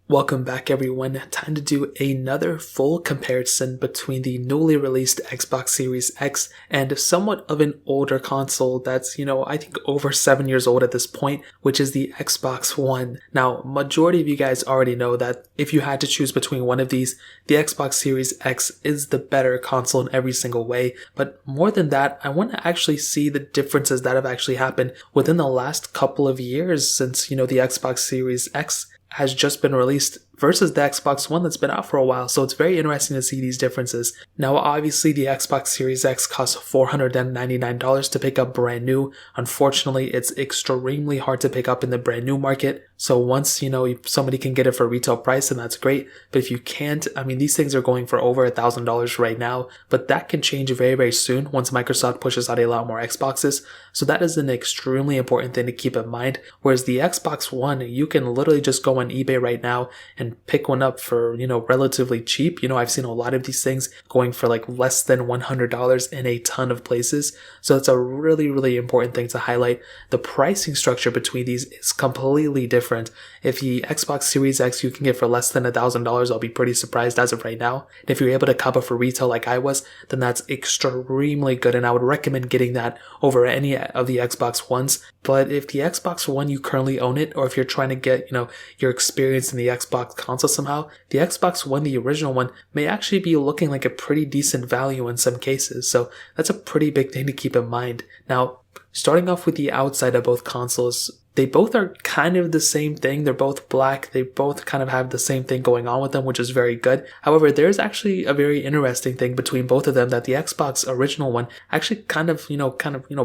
Welcome back everyone, time to do another full comparison between the newly released Xbox Series X and somewhat of an older console that's, I think over 7 years old at this point, which is the Xbox One. Now, majority of you guys already know that if you had to choose between one of these, the Xbox Series X is the better console in every single way, but more than that, I want to actually see the differences that have actually happened within the last couple of years since, the Xbox Series X has just been released versus the Xbox One that's been out for a while, so it's very interesting to see these differences. Now, obviously, the Xbox Series X costs $499 to pick up brand new. Unfortunately, it's extremely hard to pick up in the brand new market, so once, somebody can get it for retail price, then that's great, but if you can't, these things are going for over $1,000 right now, but that can change very, very soon once Microsoft pushes out a lot more Xboxes, so that is an extremely important thing to keep in mind, whereas the Xbox One, you can literally just go on eBay right now and pick one up for, relatively cheap. I've seen a lot of these things going for like less than $100 in a ton of places. So it's a really, really important thing to highlight. The pricing structure between these is completely different. If the Xbox Series X you can get for less than $1,000, I'll be pretty surprised as of right now. And if you're able to cop it for retail like I was, then that's extremely good. And I would recommend getting that over any of the Xbox Ones. But if the Xbox One, you currently own it, or if you're trying to get, your experience in the Xbox console somehow, the Xbox One, the original one, may actually be looking like a pretty decent value in some cases. So that's a pretty big thing to keep in mind. Now, starting off with the outside of both consoles, they both are kind of the same thing. They're both black. They both kind of have the same thing going on with them, which is very good. However, there's actually a very interesting thing between both of them that the Xbox original one actually kind of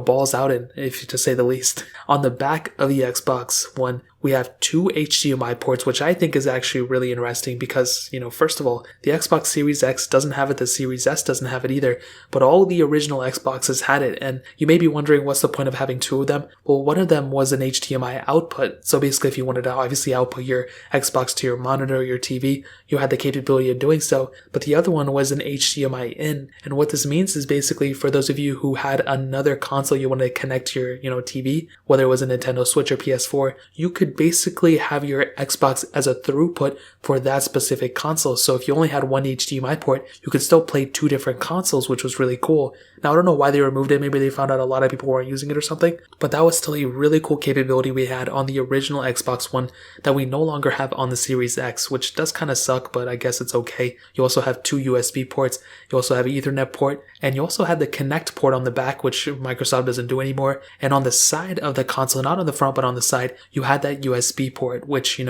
balls out in, if to say the least. On the back of the Xbox One, we have two HDMI ports, which I think is actually really interesting because, first of all, the Xbox Series X doesn't have it, the Series S doesn't have it either, but all the original Xboxes had it, and you may be wondering what's the point of having two of them? Well, one of them was an HDMI output, so basically if you wanted to obviously output your Xbox to your monitor or your TV, you had the capability of doing so, but the other one was an HDMI in, and what this means is basically for those of you who had another console you wanted to connect to your, TV, whether it was a Nintendo Switch or PS4, you could basically have your Xbox as a throughput for that specific console. So if you only had one HDMI port, you could still play two different consoles, which was really cool. Now, I don't know why they removed it. Maybe they found out a lot of people weren't using it or something, but that was still a really cool capability we had on the original Xbox One that we no longer have on the Series X, which does kind of suck, but I guess it's okay. You also have two USB ports. You also have an Ethernet port, and you also have the Connect port on the back, which Microsoft doesn't do anymore. And on the side of the console, not on the front, but on the side, you had that USB port, which,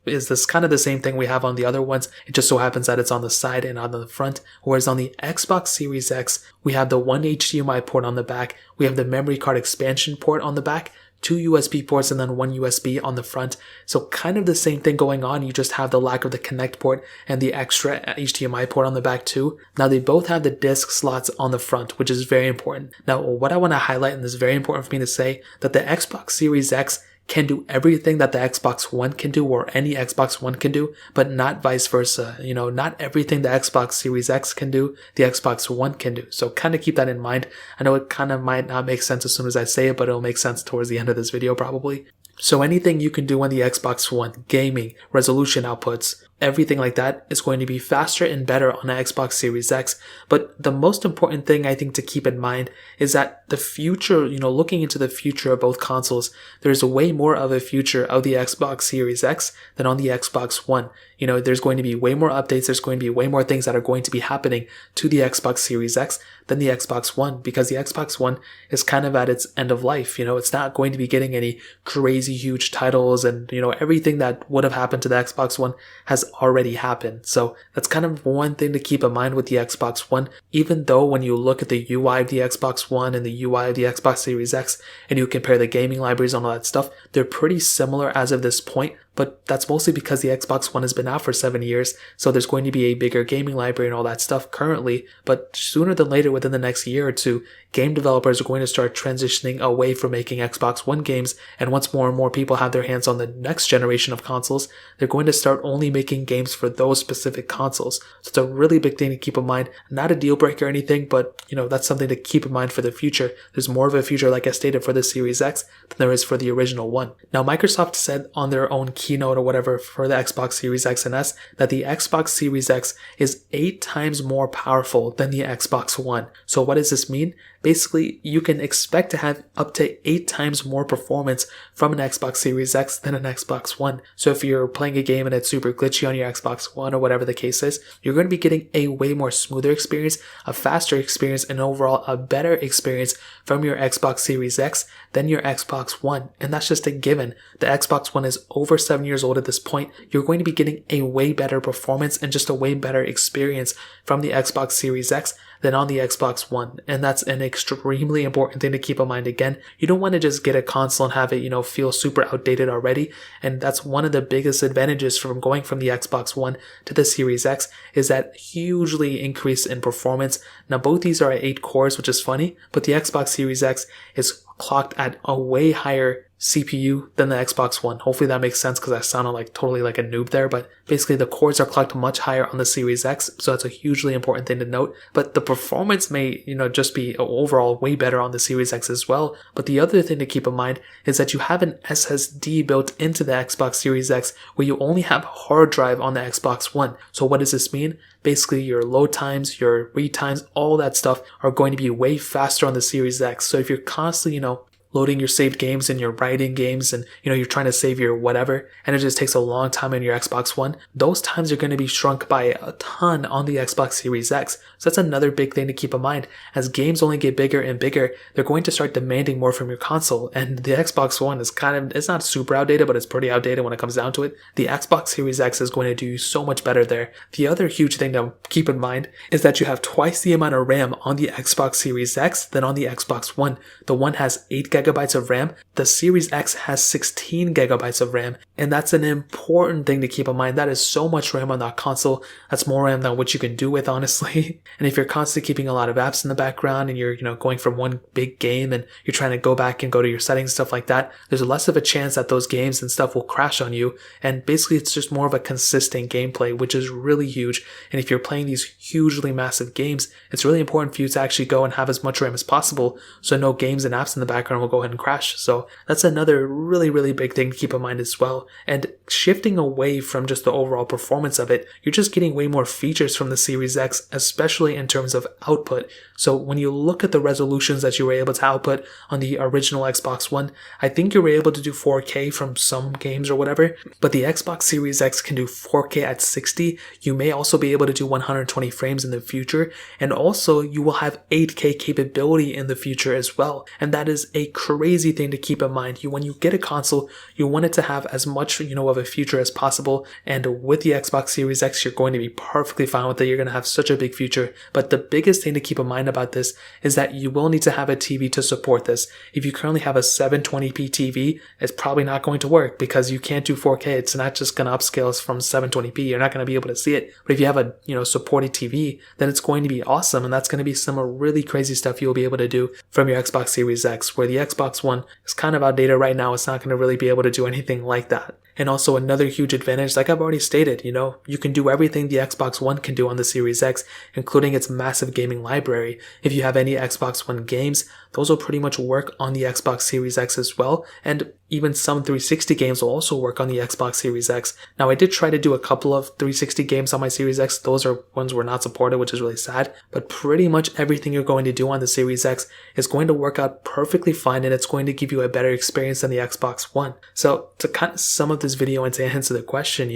is this kind of the same thing we have on the other ones. It just so happens that it's on the side and on the front. Whereas on the Xbox Series X, we have the one HDMI port on the back. We have the memory card expansion port on the back, two USB ports, and then one USB on the front. So kind of the same thing going on. You just have the lack of the Connect port and the extra HDMI port on the back too. Now they both have the disc slots on the front, which is very important. Now what I want to highlight, and this is very important for me to say, that the Xbox Series X can do everything that the Xbox One can do or any Xbox One can do, but not vice versa. Not everything the Xbox Series X can do, the Xbox One can do. So kind of keep that in mind. I know it kind of might not make sense as soon as I say it, but it'll make sense towards the end of this video probably. So anything you can do on the Xbox One, gaming, resolution outputs, everything like that is going to be faster and better on the Xbox Series X. But the most important thing I think to keep in mind is that the future, looking into the future of both consoles, there's way more of a future of the Xbox Series X than on the Xbox One. There's going to be way more updates. There's going to be way more things that are going to be happening to the Xbox Series X than the Xbox One, because the Xbox One is kind of at its end of life. It's not going to be getting any crazy huge titles, and, everything that would have happened to the Xbox One has already happened. So that's kind of one thing to keep in mind with the Xbox One, even though when you look at the UI of the Xbox One and the UI of the Xbox Series X and you compare the gaming libraries and all that stuff, they're pretty similar as of this point. But that's mostly because the Xbox One has been out for 7 years, so there's going to be a bigger gaming library and all that stuff currently, but sooner than later, within the next year or two, game developers are going to start transitioning away from making Xbox One games, and once more and more people have their hands on the next generation of consoles, they're going to start only making games for those specific consoles. So it's a really big thing to keep in mind. Not a deal breaker or anything, but that's something to keep in mind for the future. There's more of a future, like I stated, for the Series X than there is for the original one. Now, Microsoft said on their own keynote or whatever for the Xbox Series X and S that the Xbox Series X is 8 times more powerful than the Xbox One. So what does this mean? Basically, you can expect to have up to 8 times more performance from an Xbox Series X than an Xbox One. So if you're playing a game and it's super glitchy on your Xbox One or whatever the case is, you're going to be getting a way more smoother experience, a faster experience, and overall a better experience from your Xbox Series X than your Xbox One. And that's just a given. The Xbox One is over 7 years old at this point. You're going to be getting a way better performance and just a way better experience from the Xbox Series X than on the Xbox One. And that's an extremely important thing to keep in mind. Again, you don't want to just get a console and have it, feel super outdated already. And that's one of the biggest advantages from going from the Xbox One to the Series X is that hugely increase in performance. Now, both these are at 8 cores, which is funny, but the Xbox Series X is clocked at a way higher CPU than the Xbox One. Hopefully that makes sense because I sounded totally like a noob there, but basically the cores are clocked much higher on the Series X, so that's a hugely important thing to note. But the performance may, just be overall way better on the Series X as well. But the other thing to keep in mind is that you have an SSD built into the Xbox Series X where you only have hard drive on the Xbox One. So what does this mean? Basically your load times, your read times, all that stuff are going to be way faster on the Series X. So if you're constantly, loading your saved games and you're writing games and you're trying to save your whatever and it just takes a long time in your Xbox One, those times are going to be shrunk by a ton on the Xbox Series X. So that's another big thing to keep in mind. As games only get bigger and bigger, they're going to start demanding more from your console, and the Xbox One is it's not super outdated, but it's pretty outdated when it comes down to it. The Xbox Series X is going to do so much better there. The other huge thing to keep in mind is that you have twice the amount of RAM on the Xbox Series X than on the Xbox One. The one has 8 gigabytes of RAM. The Series X has 16 gigabytes of RAM, and that's an important thing to keep in mind. That is so much RAM on that console. That's more RAM than what you can do with, honestly. And if you're constantly keeping a lot of apps in the background and you're, going from one big game and you're trying to go back and go to your settings, stuff like that, there's less of a chance that those games and stuff will crash on you. And basically it's just more of a consistent gameplay, which is really huge. And if you're playing these hugely massive games, it's really important for you to actually go and have as much RAM as possible so no games and apps in the background will go ahead and crash. So that's another really, really big thing to keep in mind as well. And shifting away from just the overall performance of it, you're just getting way more features from the Series X, especially in terms of output. So when you look at the resolutions that you were able to output on the original Xbox One, I think you were able to do 4K from some games or whatever, but the Xbox Series X can do 4K at 60. You may also be able to do 120 frames in the future, and also you will have 8K capability in the future as well. And that is a crazy thing to keep in mind. When you get a console, you want it to have as much, of a future as possible. And with the Xbox Series X, you're going to be perfectly fine with it. You're going to have such a big future. But the biggest thing to keep in mind about this is that you will need to have a TV to support this. If you currently have a 720p TV, it's probably not going to work because you can't do 4K. It's not just going to upscale from 720p. You're not going to be able to see it. But if you have a, supported TV, then it's going to be awesome. And that's going to be some really crazy stuff you'll be able to do from your Xbox Series X, where the Xbox One is kind of outdated right now. It's not going to really be able to do anything like that. And also another huge advantage, like I've already stated, you can do everything the Xbox One can do on the Series X, including its massive gaming library. If you have any Xbox One games, those will pretty much work on the Xbox Series X as well. And even some 360 games will also work on the Xbox Series X. Now, I did try to do a couple of 360 games on my Series X. Those are ones were not supported, which is really sad. But pretty much everything you're going to do on the Series X is going to work out perfectly fine, and it's going to give you a better experience than the Xbox One. So to kind of sum up this video and to answer the question,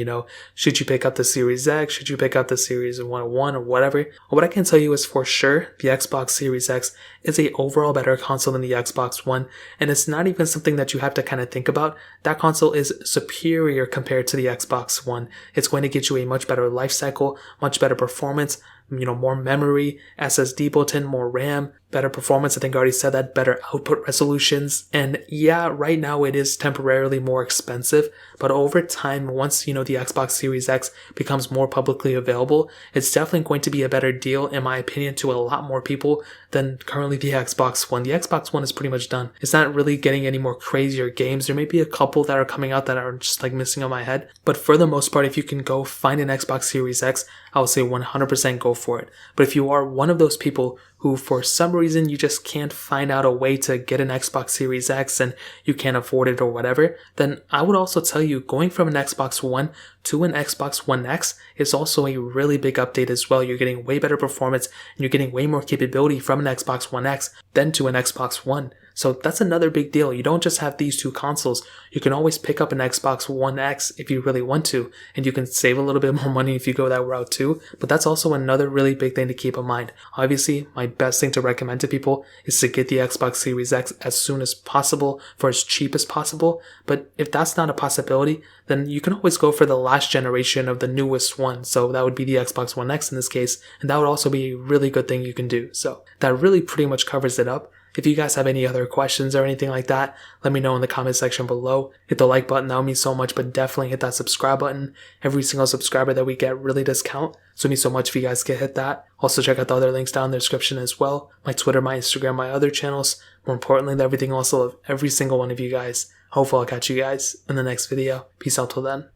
should you pick up the Series X? Should you pick up the Series 101 or whatever? Well, what I can tell you is for sure, the Xbox Series X is a overall better console than the Xbox One. And it's not even something that you have to kind of think about. That console is superior compared to the Xbox One. It's going to get you a much better life cycle, much better performance, more memory, SSD built in, more RAM, better performance. I think I already said that, better output resolutions. And yeah, right now it is temporarily more expensive, but over time, once, the Xbox Series X becomes more publicly available, it's definitely going to be a better deal, in my opinion, to a lot more people than currently the Xbox One. The Xbox One is pretty much done. It's not really getting any more crazier games. There may be a couple that are coming out that are just missing on my head, but for the most part, if you can go find an Xbox Series X, I would say 100% go for it. But if you are one of those people who for some reason you just can't find out a way to get an Xbox Series X and you can't afford it or whatever, then I would also tell you going from an Xbox One to an Xbox One X is also a really big update as well. You're getting way better performance and you're getting way more capability from an Xbox One X than to an Xbox One. So that's another big deal. You don't just have these two consoles. You can always pick up an Xbox One X if you really want to, and you can save a little bit more money if you go that route too. But that's also another really big thing to keep in mind. Obviously, my best thing to recommend to people is to get the Xbox Series X as soon as possible for as cheap as possible. But if that's not a possibility, then you can always go for the last generation of the newest one. So that would be the Xbox One X in this case, and that would also be a really good thing you can do. So that really pretty much covers it up. If you guys have any other questions or anything like that, let me know in the comment section below. Hit the like button, that would mean so much, but definitely hit that subscribe button. Every single subscriber that we get really does count, so it means so much if you guys can hit that. Also check out the other links down in the description as well. My Twitter, my Instagram, my other channels. More importantly, everything else of every single one of you guys. Hopefully I'll catch you guys in the next video. Peace out till then.